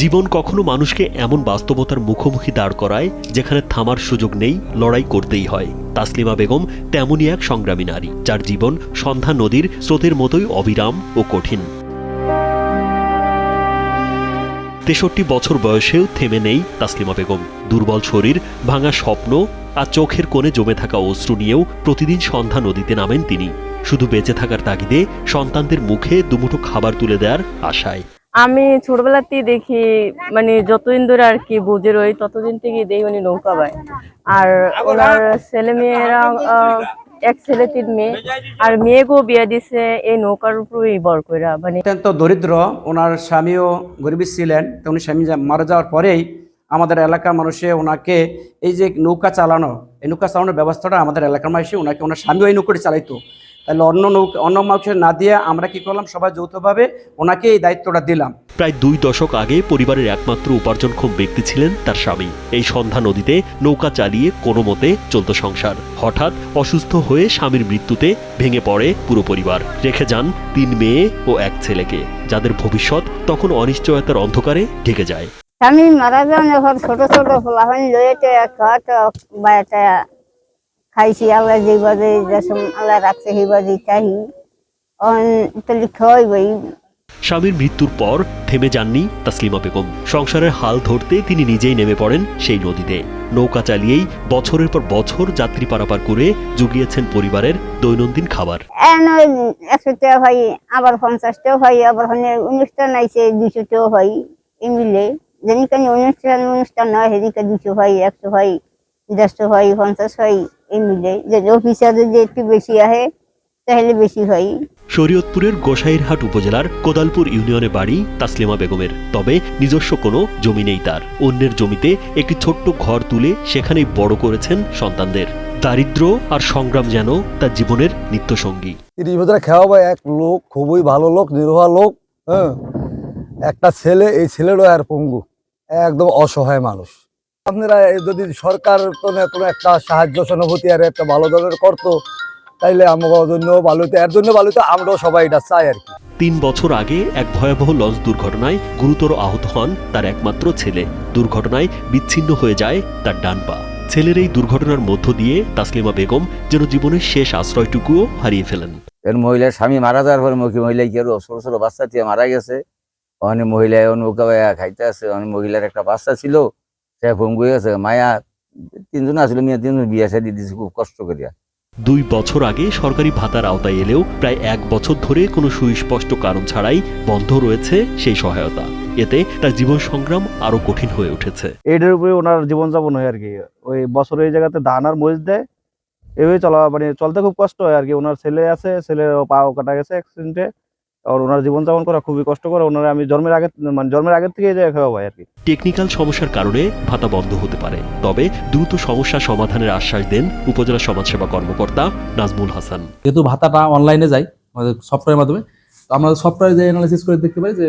জীবন কখনো মানুষকে এমন বাস্তবতার মুখোমুখি দাঁড় করায় যেখানে থামার সুযোগ নেই, লড়াই করতেই হয়। তাসলিমা বেগম তেমনই এক সংগ্রামী নারী, যার জীবন সন্ধ্যা নদীর স্রোতের মতোই অবিরাম ও কঠিন। ৬৩ বছর বয়সেও থেমে নেই তাসলিমা বেগম। দুর্বল শরীর, ভাঙা স্বপ্ন আর চোখের কোণে জমে থাকা অশ্রু নিয়েও প্রতিদিন সন্ধ্যা নদীতে নামেন তিনি, শুধু বেঁচে থাকার তাগিদে, সন্তানদের মুখে দুমুঠো খাবার তুলে দেওয়ার আশায়। আমি ছোটবেলাতেই দেখি, মানে যতদিন ধরে আর কি বুঝে রই ততদিন থেকে দেখি উনি নৌকা বায়। আর ওনার ছেলে মেয়েরা এক ছেলে 3 মেয়ে, আর মেয়েকেও বিয়ে দিছে এই নৌকার উপরই ভর কইরা। মানে অত্যন্ত দরিদ্র, ওনার স্বামীও গরিব ছিলেন। তো উনি স্বামী মারা যাওয়ার পরেই আমাদের এলাকার মানুষে ওনাকে এই যে নৌকা চালানো, এই নৌকা চালানোর ব্যবস্থাটা আমাদের এলাকার মানুষে ওনাকে, ওনার স্বামীও এই নৌকাটি চালাইতো। তাহলে অন্য মানুষের না দিয়ে আমরা কি করলাম, সবাই যৌথভাবে ওনাকে এই দায়িত্বটা দিলাম। প্রায় 2 দশক আগে পরিবারের একমাত্র উপার্জনক্ষম ব্যক্তি ছিলেন তার স্বামী। এই সন্ধ্যা নদীতে নৌকা চালিয়ে কোনো মতে চলত সংসার। হঠাৎ অসুস্থ হয়ে স্বামীর মৃত্যুতে ভেঙে পড়ে পুরো পরিবার। রেখে যান 3 মেয়ে ও 1 ছেলেকে, যাদের ভবিষ্যৎ তখন অনিশ্চয়তার অন্ধকারে ঢেকে যায়। স্বামী মারা যান, এখন ছোট ছোট ফলাফল লইতে একটা খাইছি। আল্লাহ যে বাজে যেসব আল্লাহ রাখছে সেই বাজে চাই খাওয়াই বই। স্বামীর মৃত্যুর পর থেমে যাননি তাসলিমা বেগম। সংসারের হাল ধরতে তিনি নিজেই নেমে পড়েন সেই নদীতে। নৌকা চালিয়েই বছরের পর বছর যাত্রী পারাপার করে জুগিয়েছেন পরিবারের দৈনন্দিন খাবার। 100 টাকা হয়, আবার 50 টাকা হয়, আবার অনুষ্ঠান আইছে 200 টাকা হয়। এই মিলে যেদিকে অনুষ্ঠান হয় সেদিকে 200 হয়, 100 হয়, 150 হয়, 50 হয়। এই মিলে যে অফিসার যদি একটু বেশি আহে তাহলে বেশি হয়। শরীয়তপুরের গোসাইরহাট উপজেলার কোদালপুর ইউনিয়নে বাড়ি তাসলিমা বেগমের। তবে নিজস্ব কোনো জমি নেই তার। অন্যের জমিতে একটি ছোট্ট ঘর তুলে সেখানেই বড় করেছেন সন্তানদের। দারিদ্র আর সংগ্রাম যেন তার জীবনের নিত্যসঙ্গী। 30 বছরে খাওয়া এক লোক, খুবই ভালো লোক, নিরোহা লোক। হ্যাঁ, একটা ছেলে, এই ছেলেরও আর পঙ্গু, একদম অসহায় মানুষ। আপনারা যদি সরকার কোনো একটা সাহায্য সহানুভূতি আর একটা ভালো ধরনের করতো তাইলে আমার জন্য ভালো হতো, এর জন্য ভালো হতো, আমরাও সবাই এটা চাই আর কি। 3 বছর আগে এক ভয়াবহ লঞ্চ দুর্ঘটনায় গুরুতর আহত হন তার একমাত্র ছেলে। দুর্ঘটনায় বিচ্ছিন্ন হয়ে যায় তার ডান পা। ছেলের এই দুর্ঘটনার মধ্য দিয়ে তাসলিমা বেগম যেন জীবনের শেষ আশ্রয়টুকুও হারিয়ে ফেলেন। এর মহিলার স্বামী মারা যাওয়ার পরে মহিলা কি আরো ছোট ছোট বাচ্চা দিয়ে মারা গেছে। অনেক মহিলা নৌকা খাইতে আছে। অনেক মহিলার একটা বাচ্চা ছিল, সে ভঙ্গু হয়ে গেছে। মায়া 3 জন আসলে, মেয়ে 3 জন বিয়ে শাদী দিয়েছে খুব কষ্ট করিয়া। 2 বছর আগে সরকারি ভাতার আওতায় এলেও প্রায় 1 বছর ধরে কোনো সুস্পষ্ট কারণ ছাড়াই বন্ধ রয়েছে সেই সহায়তা। এতে তার জীবন সংগ্রাম আরো কঠিন হয়ে উঠেছে। এটার উপরে ওনার জীবনযাপন হয় আর কি। ওই বছরে এই জায়গাতে ধান আর মরিচ দেয়, এভাবে চলতে খুব কষ্ট হয় আর কি। ওনার ছেলে আছে, ছেলের পাও কাটা গেছে অ্যাক্সিডেন্টে। আর ওনার জীবনযাপন করা খুবই কষ্ট করে। ওনার আমি জন্মের আগের থেকে এই জায়গায় খাওয়া হয় আর কি। টেকনিক্যাল সমস্যার কারণে ভাতা বন্ধ হতে পারে, তবে দ্রুত সমস্যা সমাধানের আশ্বাস দেন উপজেলা সমাজসেবা কর্মকর্তা নাজমুল হাসান। যেহেতু ভাতাটা অনলাইনে যায় আমাদের সফটওয়্যারের মাধ্যমে, তো আমরা সফটওয়্যারে যে অ্যানালাইসিস করে দেখতে পাই যে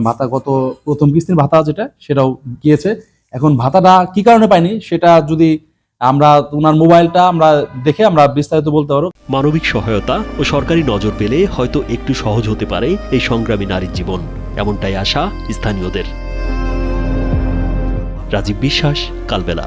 ভাতা গত প্রথম কিস্তির ভাতা যেটা সেটাও গিয়েছে। এখন ভাতাটা কি কারণে পাইনি সেটা যদি আমরা ওনার মোবাইলটা আমরা দেখে আমরা বিস্তারিত বলতে পারবো। মানবিক সহায়তা ও সরকারি নজর পেলে হয়তো একটু সহজ হতে পারে এই সংগ্রামী নারীর জীবন, এমনটাই আশা স্থানীয়দের। রাজীব বিশ্বাস, কালবেলা।